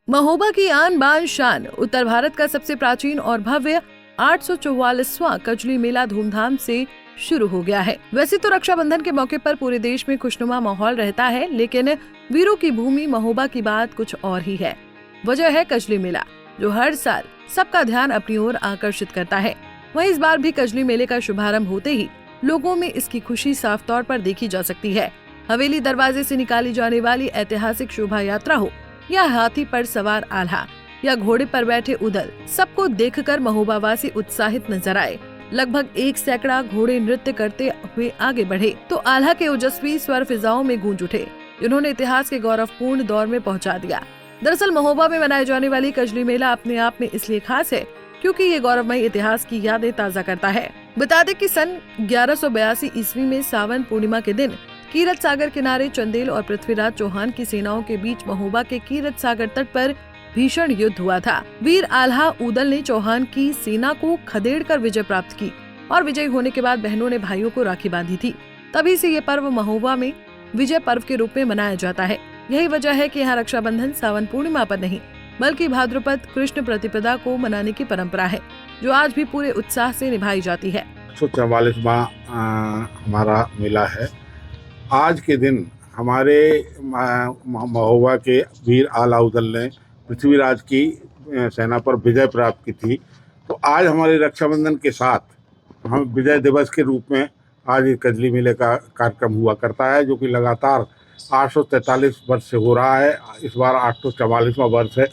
महोबा की आन बान शान, उत्तर भारत का सबसे प्राचीन और भव्य 844वां कजली मेला धूमधाम से शुरू हो गया है। वैसे तो रक्षाबंधन के मौके पर पूरे देश में खुशनुमा माहौल रहता है, लेकिन वीरों की भूमि महोबा की बात कुछ और ही है। वजह है कजली मेला, जो हर साल सबका ध्यान अपनी ओर आकर्षित करता है। वहीं इस बार भी कजली मेले का शुभारंभ होते ही लोगों में इसकी खुशी साफ तौर पर देखी जा सकती है। हवेली दरवाजे से निकाली जाने वाली ऐतिहासिक शोभा यात्रा हो या हाथी पर सवार आल्हा या घोड़े पर बैठे उदल, सबको देखकर महोबा वासी उत्साहित नजर आए। लगभग 1 सैकड़ा घोड़े नृत्य करते हुए आगे बढ़े तो आल्हा के ओजस्वी स्वर फिजाओं में गूंज उठे, जिन्होंने इतिहास के गौरवपूर्ण दौर में पहुंचा दिया। दरअसल महोबा में मनाए जाने वाली कजली मेला अपने आप में इसलिए खास है क्योंकि ये गौरवमयी इतिहास की यादें ताजा करता है। बता दें कि सन 1182 ईस्वी में सावन पूर्णिमा के दिन कीरत सागर किनारे चंदेल और पृथ्वीराज चौहान की सेनाओं के बीच महोबा के कीरत सागर तट पर भीषण युद्ध हुआ था। वीर आल्हा उदल ने चौहान की सेना को खदेड़कर विजय प्राप्त की और विजयी होने के बाद बहनों ने भाइयों को राखी बांधी थी। तभी से ये पर्व महोबा में विजय पर्व के रूप में मनाया जाता है। यही वजह है कि यहाँ रक्षाबंधन सावन पूर्णिमा पर नहीं बल्कि भाद्रपद कृष्ण प्रतिपदा को मनाने की परंपरा है, जो आज भी पूरे उत्साह से निभाई जाती है। 144वां हमारा मेला है। आज के दिन हमारे महोबा के वीर आला उदल ने पृथ्वीराज की सेना पर विजय प्राप्त की थी। तो आज हमारे रक्षाबंधन के साथ हम विजय दिवस के रूप में आज कजली मेले का कार्यक्रम हुआ करता है, जो कि लगातार 843 वर्ष से हो रहा है। इस बार 844वां वर्ष है।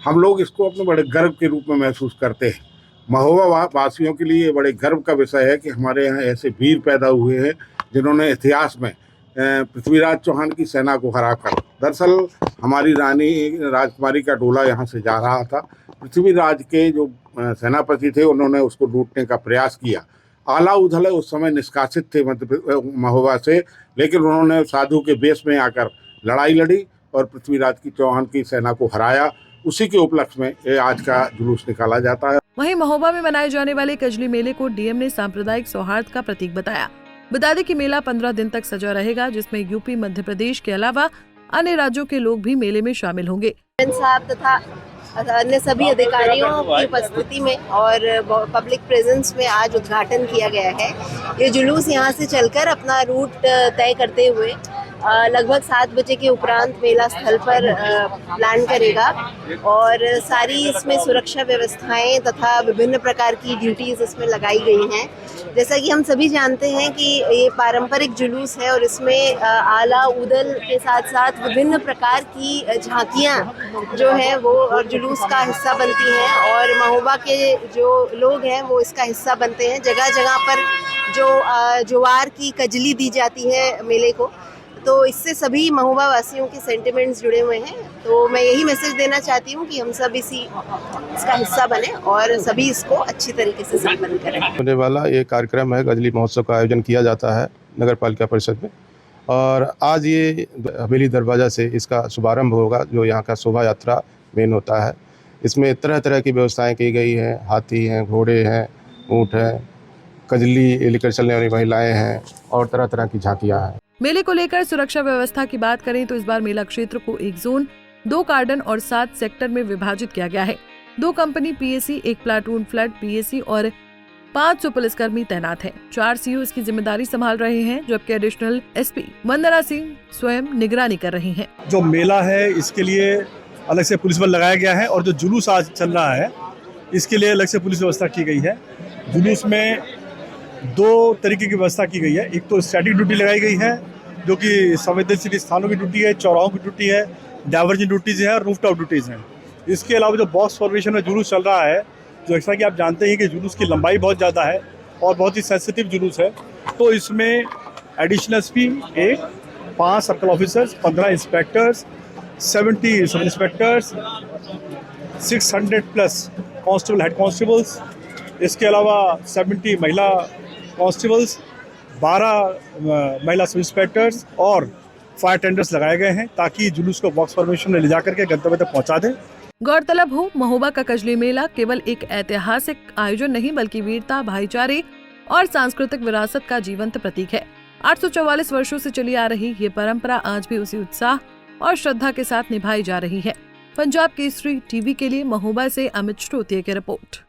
हम लोग इसको अपने बड़े गर्व के रूप में महसूस करते हैं। महोबा वासियों के लिए बड़े गर्व का विषय है कि हमारे यहाँ ऐसे वीर पैदा हुए हैं जिन्होंने इतिहास में पृथ्वीराज चौहान की सेना को हराकर, दरअसल हमारी रानी राजकुमारी का डोला यहाँ से जा रहा था। पृथ्वीराज के जो सेनापति थे उन्होंने उसको लूटने का प्रयास किया। आला उदल उस समय निष्कासित थे महोबा से, लेकिन उन्होंने साधु के वेश में आकर लड़ाई लड़ी और पृथ्वीराज की चौहान की सेना को हराया। उसी के उपलक्ष्य में आज का जुलूस निकाला जाता है। वहीं महोबा में मनाए जाने वाले कजली मेले को डीएम ने सांप्रदायिक सौहार्द का प्रतीक बताया। बता दें कि मेला 15 दिन तक सजा रहेगा, जिसमें यूपी, मध्य प्रदेश के अलावा अन्य राज्यों के लोग भी मेले में शामिल होंगे। साहब तथा अन्य सभी अधिकारियों की उपस्थिति में और पब्लिक प्रेजेंस में आज उद्घाटन किया गया है। ये जुलूस यहाँ से चलकर अपना रूट तय करते हुए लगभग 7 बजे के उपरांत मेला स्थल पर लैंड करेगा और सारी इसमें सुरक्षा व्यवस्थाएं तथा विभिन्न प्रकार की ड्यूटीज इसमें लगाई गई हैं। जैसा कि हम सभी जानते हैं कि ये पारंपरिक जुलूस है और इसमें आला उदल के साथ साथ विभिन्न प्रकार की झांकियां जो हैं वो और जुलूस का हिस्सा बनती हैं और महोबा के जो लोग हैं वो इसका हिस्सा बनते हैं। जगह जगह पर जो ज्वार की कजली दी जाती है मेले को, तो इससे सभी महोबा वासियों के सेंटिमेंट्स जुड़े हुए हैं। तो मैं यही मैसेज देना चाहती हूँ कि हम सब इसका हिस्सा बने और सभी इसको अच्छी तरीके से संपन्न करें। होने वाला ये कार्यक्रम है, कजली महोत्सव का आयोजन किया जाता है नगर पालिका परिषद में और आज ये हवेली दरवाजा से इसका शुभारंभ होगा, जो यहाँ का शोभा यात्रा मेन होता है। इसमें तरह तरह की व्यवस्थाएँ की गई हैं। हाथी हैं, घोड़े हैं, ऊँट हैं, कजली लेकर चलने वाली महिलाएँ हैं और तरह तरह की झांकियाँ हैं। मेले को लेकर सुरक्षा व्यवस्था की बात करें तो इस बार मेला क्षेत्र को 1 जोन, 2 कार्डन और 7 सेक्टर में विभाजित किया गया है। 2 company PAC, 1 platoon flood PAC और 500 पुलिसकर्मी तैनात हैं। 4 सीओ इसकी जिम्मेदारी संभाल रहे हैं, जबकि एडिशनल एसपी वंदना सिंह स्वयं निगरानी कर रही हैं। जो मेला है इसके लिए अलग से पुलिस बल लगाया गया है और जो जुलूस आज चल रहा है इसके लिए अलग से पुलिस व्यवस्था की गई है। जुलूस में 2 तरीके की व्यवस्था की गई है। एक तो स्टैटिक ड्यूटी लगाई गई है जो कि संवेदनशील स्थानों की ड्यूटी है, चौराहों की ड्यूटी है, डाइवर्जन ड्यूटीज़ है और रूफटॉप ड्यूटीज़ हैं। इसके अलावा जो बॉक्स फॉर्मेशन में जुलूस चल रहा है, जो जैसा कि आप जानते हैं कि जुलूस की लंबाई बहुत ज़्यादा है और बहुत ही सेंसिटिव जुलूस है, तो इसमें additional SP 1, 5 circle officers, 15 inspectors, 70 सब inspectors, 600 plus constable, head constables, इसके अलावा 70 महिला कांस्टेबल्स, 12 महिला सब इंस्पेक्टर्स और फायर टेंडर्स लगाए गए हैं ताकि जुलूस को बॉक्स फॉर्मेशन में ले जाकर के गंतव्य तक पहुंचा दें। गौरतलब हो, महोबा का कजली मेला केवल एक ऐतिहासिक आयोजन नहीं बल्कि वीरता, भाईचारे और सांस्कृतिक विरासत का जीवंत प्रतीक है। 844 वर्षों से चली आ रही ये परंपरा आज भी उसी उत्साह और श्रद्धा के साथ निभाई जा रही है। पंजाब केसरी टीवी के लिए महोबा से अमित श्रोतिया की रिपोर्ट।